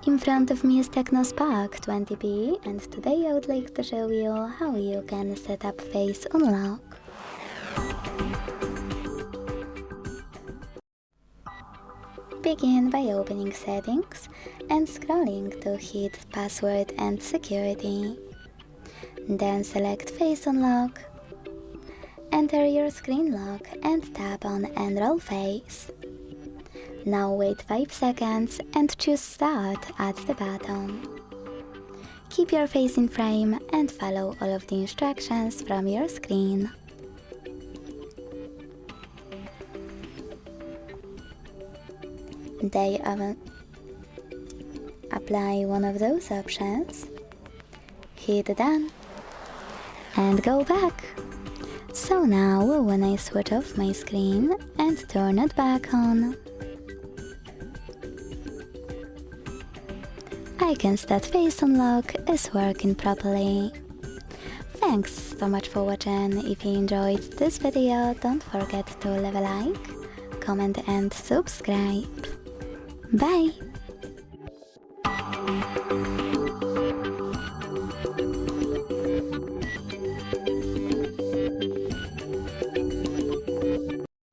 In front of me is TECNO Spark 20p, and today I would like to show you how you can set up face unlock. Begin by opening settings and scrolling to hit password and security. Then select face unlock. Enter your screen lock and tap on Enroll face. Now wait 5 seconds and choose Start at the bottom. Keep your face in frame and follow all of the instructions from your screen. Apply one of those options, hit Done, and go back. So now when I switch off my screen and turn it back on, I can see that face unlock is working properly. Thanks so much for watching. If you enjoyed this video, don't forget to leave a like, comment and subscribe. Bye!